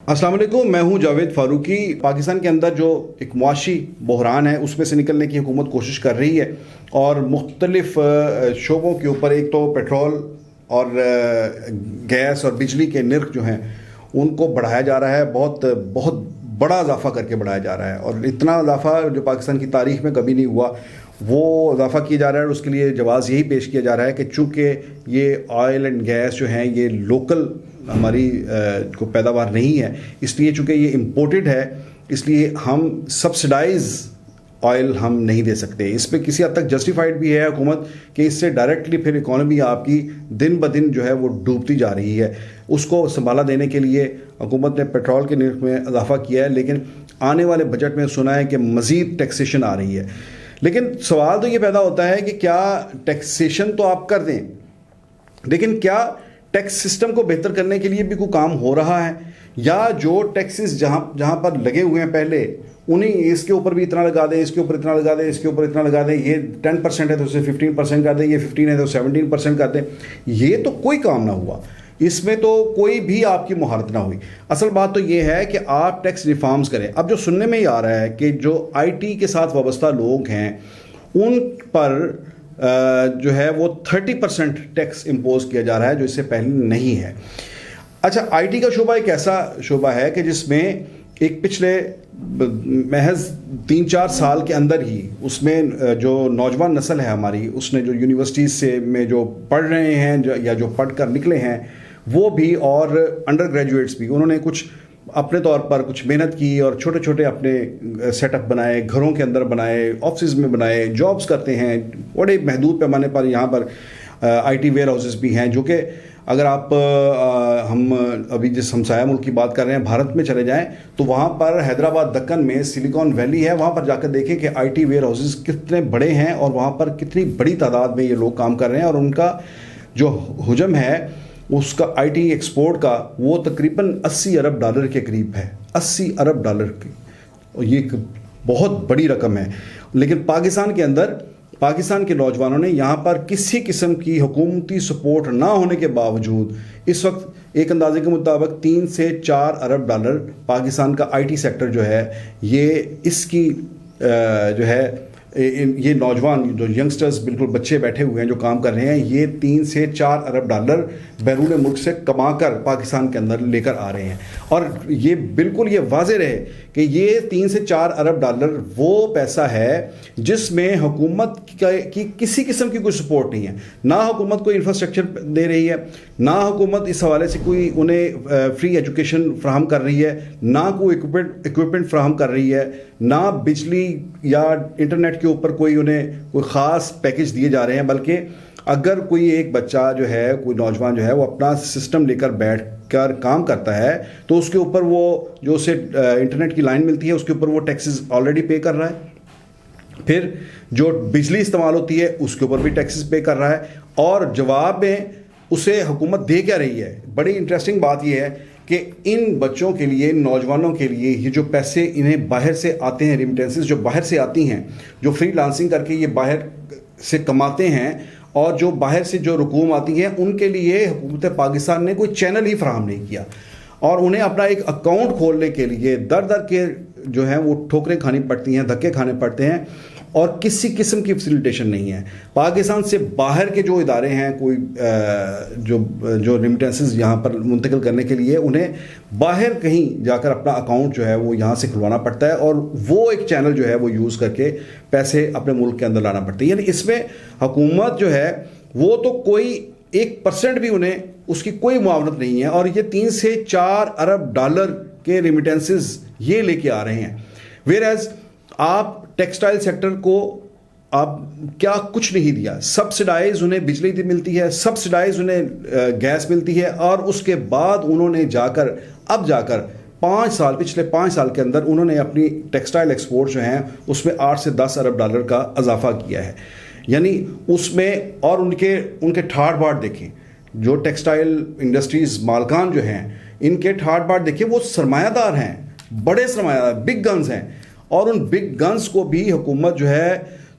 السلام علیکم، میں ہوں جاوید فاروقی۔ پاکستان کے اندر جو ایک معاشی بحران ہے اس میں سے نکلنے کی حکومت کوشش کر رہی ہے اور مختلف شعبوں کے اوپر، ایک تو پیٹرول اور گیس اور بجلی کے نرخ جو ہیں ان کو بڑھایا جا رہا ہے، بہت بڑا اضافہ کر کے بڑھایا جا رہا ہے، اور اتنا اضافہ جو پاکستان کی تاریخ میں کبھی نہیں ہوا وہ اضافہ کیا جا رہا ہے۔ اور اس کے لیے جواز یہی پیش کیا جا رہا ہے کہ چونکہ یہ آئل اینڈ گیس جو ہیں یہ لوکل ہماری کو پیداوار نہیں ہے، اس لیے چونکہ یہ امپورٹڈ ہے، اس لیے ہم سبسڈائز آئل ہم نہیں دے سکتے۔ اس پہ کسی حد تک جسٹیفائڈ بھی ہے حکومت کہ اس سے ڈائریکٹلی پھر اکانومی آپ کی دن بدن جو ہے وہ ڈوبتی جا رہی ہے۔ اس کو سنبھالا دینے کے لیے حکومت نے پیٹرول کے نرخ میں اضافہ کیا ہے، لیکن آنے والے بجٹ میں سنا ہے کہ مزید ٹیکسیشن آ رہی ہے۔ لیکن سوال تو یہ پیدا ہوتا ہے کہ کیا ٹیکسیشن تو آپ کر دیں، لیکن کیا ٹیکس سسٹم کو بہتر کرنے کے لیے بھی کوئی کام ہو رہا ہے، یا جو ٹیکسز جہاں پر لگے ہوئے ہیں پہلے انہیں اس کے اوپر بھی اتنا لگا دیں، اس کے اوپر اتنا لگا دیں، اس کے اوپر اتنا لگا دیں، یہ 10% ہے تو اسے 15% کر دیں، یہ 15 ہے تو 17% کر دیں، یہ تو کوئی کام نہ ہوا، اس میں تو کوئی بھی آپ کی مہارت نہ ہوئی۔ اصل بات تو یہ ہے کہ آپ ٹیکس ریفارمز کریں۔ اب جو سننے میں ہی آ رہا ہے کہ جو آئی ٹی کے ساتھ وابستہ لوگ ہیں ان پر جو ہے وہ 30% ٹیکس امپوز کیا جا رہا ہے، جو اس سے پہلے نہیں ہے۔ اچھا، آئی ٹی کا شعبہ ایک ایسا شعبہ ہے کہ جس میں ایک پچھلے محض 3-4 سال کے اندر ہی اس میں جو نوجوان نسل ہے ہماری، اس نے جو یونیورسٹیز سے میں جو پڑھ رہے ہیں یا جو پڑھ کر نکلے ہیں وہ بھی، اور انڈر گریجویٹس بھی، انہوں نے کچھ اپنے طور پر کچھ محنت کی اور چھوٹے چھوٹے اپنے سیٹ اپ بنائے، گھروں کے اندر بنائے، آفسز میں بنائے، جابز کرتے ہیں بڑے محدود پیمانے پر۔ یہاں پر آئی ٹی ویئر ہاؤسز بھی ہیں، جو کہ اگر آپ ہم ابھی جس ہمسایہ ملک کی بات کر رہے ہیں بھارت میں چلے جائیں تو وہاں پر حیدرآباد دکن میں سلیکان ویلی ہے، وہاں پر جا کر دیکھیں کہ آئی ٹی ویئر ہاؤسز کتنے بڑے ہیں اور وہاں پر کتنی بڑی تعداد میں یہ لوگ کام کر رہے ہیں، اور ان کا جو حجم ہے اس کا آئی ٹی ایکسپورٹ کا وہ تقریباً $80 ارب کے قریب ہے۔ $80 ارب کی، یہ ایک بہت بڑی رقم ہے۔ لیکن پاکستان کے اندر پاکستان کے نوجوانوں نے یہاں پر کسی قسم کی حکومتی سپورٹ نہ ہونے کے باوجود اس وقت ایک اندازے کے مطابق $3 سے $4 ارب پاکستان کا آئی ٹی سیکٹر جو ہے یہ اس کی جو ہے یہ نوجوان جو ینگسٹرز بالکل بچے بیٹھے ہوئے ہیں جو کام کر رہے ہیں، یہ $3 سے $4 ارب بیرون ملک سے کما کر پاکستان کے اندر لے کر آ رہے ہیں۔ اور یہ بالکل یہ واضح رہے کہ یہ $3 سے $4 ارب وہ پیسہ ہے جس میں حکومت کی کسی قسم کی کوئی سپورٹ نہیں ہے، نہ حکومت کوئی انفراسٹرکچر دے رہی ہے، نہ حکومت اس حوالے سے کوئی انہیں فری ایجوکیشن فراہم کر رہی ہے، نہ کوئی اکوپمنٹ فراہم کر رہی ہے، نہ بجلی یا انٹرنیٹ کے اوپر کوئی انہیں کوئی خاص پیکج دیے جا رہے ہیں۔ بلکہ اگر کوئی ایک بچہ جو ہے، کوئی نوجوان جو ہے وہ اپنا سسٹم لے کر بیٹھ کر کام کرتا ہے تو اس کے اوپر وہ جو اسے انٹرنیٹ کی لائن ملتی ہے اس کے اوپر وہ ٹیکسز آلریڈی پے کر رہا ہے، پھر جو بجلی استعمال ہوتی ہے اس کے اوپر بھی ٹیکسز پے کر رہا ہے، اور جواب میں اسے حکومت دے کیا رہی ہے۔ بڑی انٹرسٹنگ بات یہ ہے کہ ان بچوں کے لیے، نوجوانوں کے لیے، یہ جو پیسے انہیں باہر سے آتے ہیں، ریمیٹنسز جو باہر سے آتی ہیں، جو فری لانسنگ کر کے یہ باہر سے کماتے ہیں، اور جو باہر سے جو رقوم آتی ہیں، ان کے لیے حکومت پاکستان نے کوئی چینل ہی فراہم نہیں کیا، اور انہیں اپنا ایک اکاؤنٹ کھولنے کے لیے در کے جو ہیں وہ ٹھوکریں کھانی پڑتی ہیں، دھکے کھانے پڑتے ہیں، اور کسی قسم کی فیسیلیٹیشن نہیں ہے۔ پاکستان سے باہر کے جو ادارے ہیں، کوئی جو ریمیٹنسز یہاں پر منتقل کرنے کے لیے انہیں باہر کہیں جا کر اپنا اکاؤنٹ جو ہے وہ یہاں سے کھلوانا پڑتا ہے، اور وہ ایک چینل جو ہے وہ یوز کر کے پیسے اپنے ملک کے اندر لانا پڑتے ہیں۔ یعنی اس میں حکومت جو ہے وہ تو کوئی 1% بھی انہیں اس کی کوئی معاونت نہیں ہے، اور یہ $3 سے $4 ارب کے ریمیٹنسز یہ لے کے آ رہے ہیں۔ ویئر آپ ٹیکسٹائل سیکٹر کو آپ کیا کچھ نہیں دیا، سبسڈائز انہیں بجلی ملتی ہے، سبسڈائز انہیں گیس ملتی ہے، اور اس کے بعد انہوں نے جا کر 5 سال، پچھلے 5 سال کے اندر انہوں نے اپنی ٹیکسٹائل ایکسپورٹ جو ہیں اس میں $8 سے $10 ارب کا اضافہ کیا ہے۔ یعنی اس میں، اور ان کے ٹھاٹ باٹ دیکھیں، جو ٹیکسٹائل انڈسٹریز مالکان جو ہیں ان کے ٹھاٹ باٹ دیکھیں، وہ سرمایہ دار ہیں، بڑے سرمایہ دار، بگ گنز ہیں، اور ان بگ گنز کو بھی حکومت جو ہے